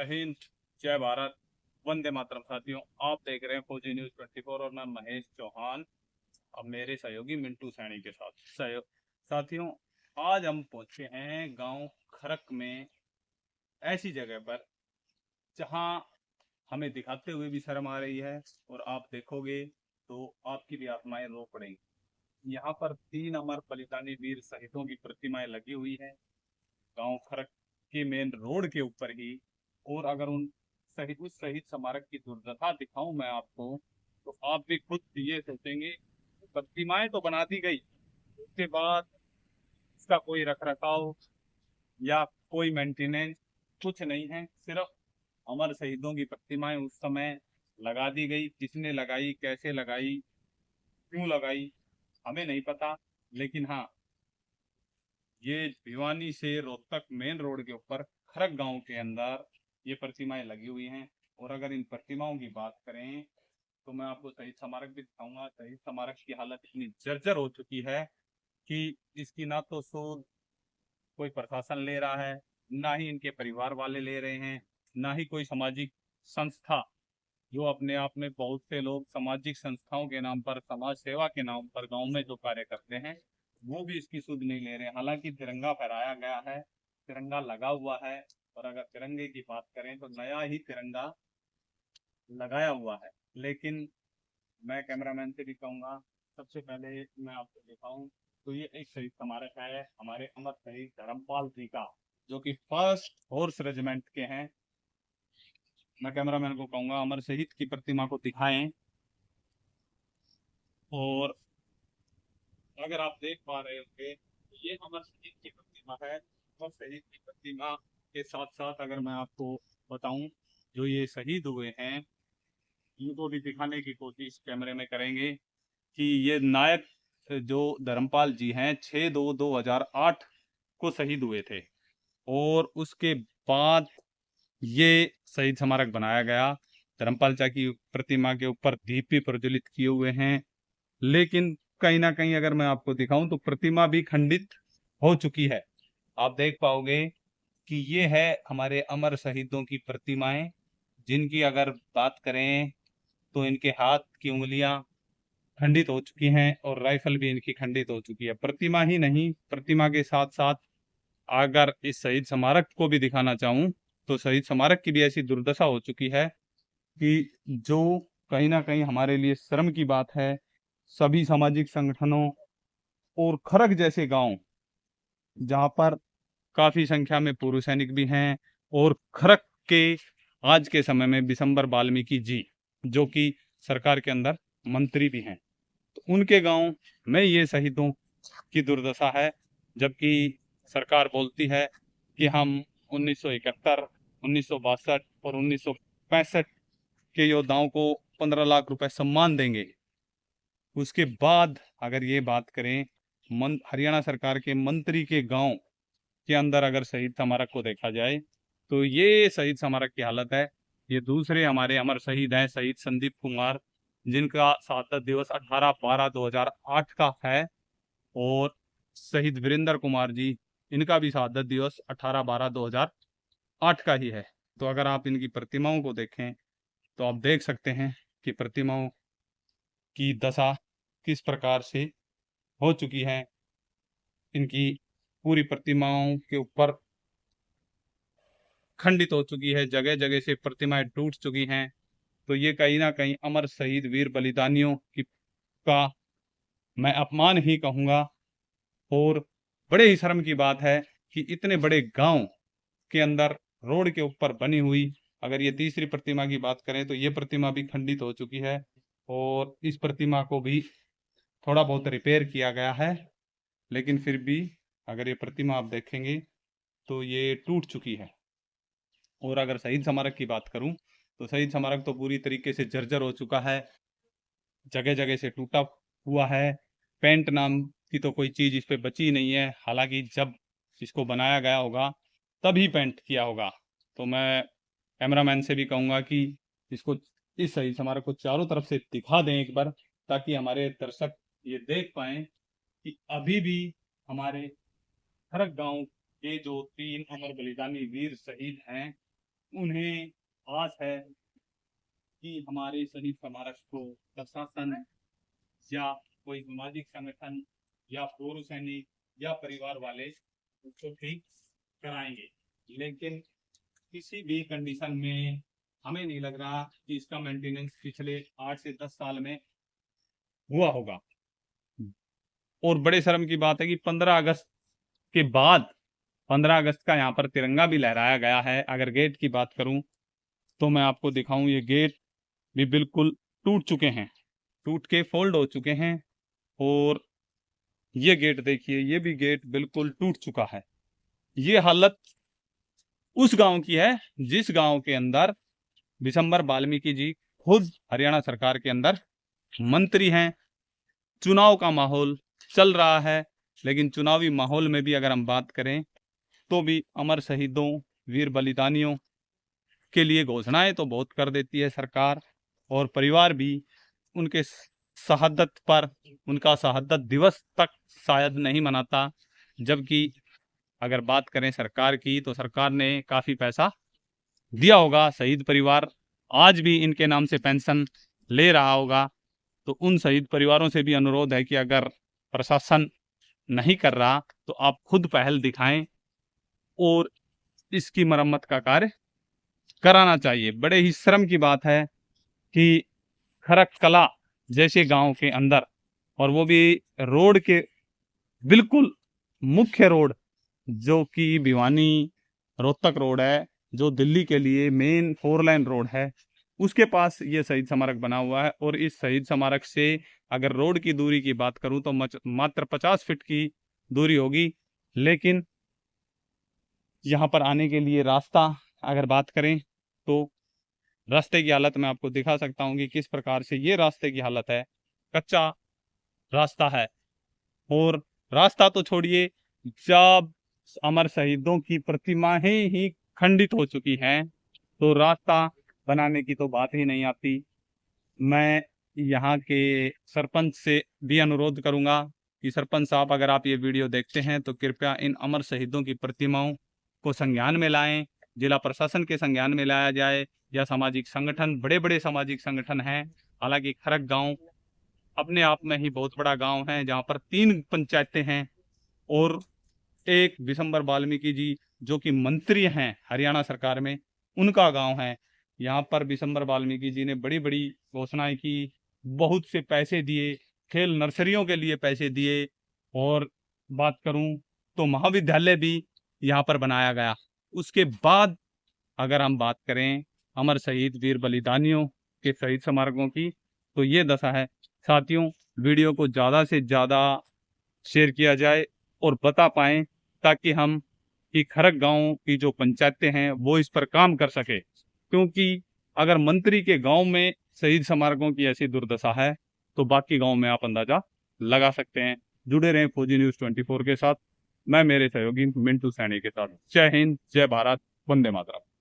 जय हिंद, जय भारत, वंदे मातरम। साथियों, आप देख रहे हैं फौजी न्यूज 24 और मैं महेश चौहान, अब मेरे सहयोगी मिंटू सैनी के साथ साथियों, आज हम पहुंचे हैं गांव खरक में, ऐसी जगह पर जहां हमें दिखाते हुए भी शर्म आ रही है और आप देखोगे तो आपकी भी आत्माएं रो पड़ेंगी। यहाँ पर 3 अमर बलिदानी वीर शहीदों की प्रतिमाएं लगी हुई है गांव खरक के मेन रोड के ऊपर ही। और अगर उस शहीद स्मारक की दुर्दशा दिखाऊं मैं आपको, तो आप भी खुद ये सोचेंगे, प्रतिमाएं तो बना दी गई, उसके बाद इसका कोई रख रखाव या कोई मेंटेनेंस कुछ नहीं है। सिर्फ अमर शहीदों की प्रतिमाएं उस समय लगा दी गई, किसने लगाई, कैसे लगाई, क्यों लगाई, हमें नहीं पता। लेकिन हाँ, ये भिवानी से रोहतक मेन रोड के ऊपर खरक गांव के अंदर ये प्रतिमाएं लगी हुई हैं। और अगर इन प्रतिमाओं की बात करें तो मैं आपको शहीद स्मारक भी दिखाऊंगा। शहीद स्मारक की हालत इतनी जर्जर हो चुकी है कि इसकी ना तो सूद कोई प्रशासन ले रहा है, ना ही इनके परिवार वाले ले रहे हैं, ना ही कोई सामाजिक संस्था, जो अपने आप में बहुत से लोग सामाजिक संस्थाओं के नाम पर, समाज सेवा के नाम पर गांव में जो कार्य करते हैं, वो भी इसकी सुध नहीं ले रहे। हालांकि तिरंगा फहराया गया है, तिरंगा लगा हुआ है, और अगर तिरंगे की बात करें तो नया ही तिरंगा लगाया हुआ है। लेकिन मैं कैमरामैन से भी कहूंगा, सबसे पहले मैं आपको दिखाऊं तो ये एक शहीद स्मारक है हमारे अमर शहीद धर्मपाल जी का, जो कि फर्स्ट हॉर्स रेजिमेंट के हैं। मैं कैमरामैन को कहूंगा अमर शहीद की प्रतिमा को दिखाएं। और अगर आप देख पा रहे होंगे तो ये अमर शहीद की प्रतिमा है। अमर शहीद की प्रतिमा के साथ साथ अगर मैं आपको बताऊं, जो ये शहीद हुए हैं इनको भी दिखाने की कोशिश कैमरे में करेंगे कि ये नायक जो धर्मपाल जी हैं 6/2/2008 को शहीद हुए थे। और उसके बाद ये शहीद स्मारक बनाया गया। धर्मपाल जी की प्रतिमा के ऊपर दीप भी प्रज्वलित किए हुए हैं। लेकिन कहीं ना कहीं अगर मैं आपको दिखाऊं तो प्रतिमा भी खंडित हो चुकी है। आप देख पाओगे कि ये है हमारे अमर शहीदों की प्रतिमाएं, जिनकी अगर बात करें तो इनके हाथ की उंगलियां खंडित हो चुकी हैं और राइफल भी इनकी खंडित हो चुकी है। प्रतिमा ही नहीं, प्रतिमा के साथ साथ अगर इस शहीद स्मारक को भी दिखाना चाहूं तो शहीद स्मारक की भी ऐसी दुर्दशा हो चुकी है कि जो कहीं ना कहीं हमारे लिए शर्म की बात है। सभी सामाजिक संगठनों और खरक जैसे गांव, जहां पर काफी संख्या में पूर्व सैनिक भी हैं, और खरक के आज के समय में बिशंबर वाल्मीकि जी, जो कि सरकार के अंदर मंत्री भी हैं, तो उनके गांव में ये शहीदों की दुर्दशा है। जबकि सरकार बोलती है कि हम 1971, 1962 और 1965 के योद्धाओं को 15 लाख रुपए सम्मान देंगे। उसके बाद अगर ये बात करें, हरियाणा सरकार के मंत्री के गांव के अंदर अगर शहीद स्मारक को देखा जाए तो ये शहीद स्मारक की हालत है। ये दूसरे हमारे अमर शहीद हैं, शहीद संदीप कुमार, जिनका शहादत दिवस 18/12/2008 का है। और शहीद वीरेंद्र कुमार जी, इनका भी शहादत दिवस 18/12/2008 का ही है। तो अगर आप इनकी प्रतिमाओं को देखें तो आप देख सकते हैं कि प्रतिमाओं की दशा किस प्रकार से हो चुकी है। इनकी पूरी प्रतिमाओं के ऊपर खंडित हो चुकी है, जगह जगह से प्रतिमाएं टूट चुकी हैं। तो ये कहीं ना कहीं अमर शहीद वीर बलिदानियों की का मैं अपमान ही कहूंगा। और बड़े ही शर्म की बात है कि इतने बड़े गांव के अंदर रोड के ऊपर बनी हुई, अगर ये तीसरी प्रतिमा की बात करें तो ये प्रतिमा भी खंडित हो चुकी है। और इस प्रतिमा को भी थोड़ा बहुत रिपेयर किया गया है, लेकिन फिर भी अगर ये प्रतिमा आप देखेंगे तो ये टूट चुकी है। और अगर शहीद स्मारक की बात करूं तो शहीद स्मारक तो पूरी तरीके से जर्जर हो चुका है, जगह जगह से टूटा हुआ है। पेंट नाम की तो कोई चीज इस पे बची नहीं है। हालांकि जब इसको बनाया गया होगा तभी पेंट किया होगा। तो मैं कैमरामैन से भी कहूंगा कि इसको, इस शहीद स्मारक को चारों तरफ से दिखा दें एक बार, ताकि हमारे दर्शक ये देख पाएं कि अभी भी हमारे खरक गांव के जो 3 अमर बलिदानी वीर शहीद हैं, उन्हें आस है कि हमारे शहीद स्मारक को प्रशासन या कोई सामाजिक संगठन या पूर्व सैनिक या परिवार वाले उसको ठीक कराएंगे। लेकिन किसी भी कंडीशन में हमें नहीं लग रहा कि इसका मेंटेनेंस पिछले 8 से 10 साल में हुआ होगा। और बड़े शर्म की बात है कि 15 अगस्त के बाद 15 अगस्त का यहाँ पर तिरंगा भी लहराया गया है। अगर गेट की बात करूं तो मैं आपको दिखाऊं, ये गेट भी बिल्कुल टूट चुके हैं, टूट के फोल्ड हो चुके हैं। और ये गेट देखिए, ये भी गेट बिल्कुल टूट चुका है। ये हालत उस गांव की है जिस गांव के अंदर विशंबर वाल्मीकि जी खुद हरियाणा सरकार के अंदर मंत्री हैं। चुनाव का माहौल चल रहा है, लेकिन चुनावी माहौल में भी अगर हम बात करें तो भी अमर शहीदों, वीर बलिदानियों के लिए घोषणाएं तो बहुत कर देती है सरकार, और परिवार भी उनके शहादत पर, उनका शहादत दिवस तक शायद नहीं मनाता। जबकि अगर बात करें सरकार की तो सरकार ने काफ़ी पैसा दिया होगा, शहीद परिवार आज भी इनके नाम से पेंशन ले रहा होगा। तो उन शहीद परिवारों से भी अनुरोध है कि अगर प्रशासन नहीं कर रहा तो आप खुद पहल दिखाएं और इसकी मरम्मत का कार्य कराना चाहिए। बड़े ही शर्म की बात है कि खरक कला जैसे गांव के अंदर, और वो भी रोड के बिल्कुल मुख्य रोड जो कि भिवानी रोहतक रोड है, जो दिल्ली के लिए मेन 4 लाइन रोड है, उसके पास ये शहीद स्मारक बना हुआ है। और इस शहीद स्मारक से अगर रोड की दूरी की बात करूं तो मात्र 50 फीट की दूरी होगी। लेकिन यहाँ पर आने के लिए रास्ता अगर बात करें तो रास्ते की हालत मैं आपको दिखा सकता हूँ कि किस प्रकार से ये रास्ते की हालत है। कच्चा रास्ता है, और रास्ता तो छोड़िए, जब अमर शहीदों की प्रतिमाएं ही खंडित हो चुकी हैं तो रास्ता बनाने की तो बात ही नहीं आती। मैं यहाँ के सरपंच से भी अनुरोध करूंगा कि सरपंच साहब, अगर आप ये वीडियो देखते हैं तो कृपया इन अमर शहीदों की प्रतिमाओं को संज्ञान में लाएं, जिला प्रशासन के संज्ञान में लाया जाए, या सामाजिक संगठन, बड़े बड़े सामाजिक संगठन हैं। हालांकि खरक गांव अपने आप में ही बहुत बड़ा गांव है, जहां पर 3 पंचायतें हैं और एक विशंबर वाल्मीकि जी जो कि मंत्री हैं हरियाणा सरकार में, उनका गांव है। यहाँ पर विशंबर वाल्मीकि जी ने बड़ी बड़ी घोषणाएं की, बहुत से पैसे दिए, खेल नर्सरियों के लिए पैसे दिए, और बात करूं तो महाविद्यालय भी यहाँ पर बनाया गया। उसके बाद अगर हम बात करें अमर शहीद वीर बलिदानियों के शहीद स्मारकों की, तो ये दशा है। साथियों, वीडियो को ज़्यादा से ज़्यादा शेयर किया जाए और बता पाएं, ताकि हम कि खरक गांव की जो पंचायतें हैं वो इस पर काम कर सके। क्योंकि अगर मंत्री के गांव में शहीद स्मारकों की ऐसी दुर्दशा है तो बाकी गांव में आप अंदाजा लगा सकते हैं। जुड़े रहें फौजी न्यूज़ 24 के साथ, मैं मेरे सहयोगी मिंटू सैनी के साथ। जय हिंद, जय भारत, वंदे मातरम।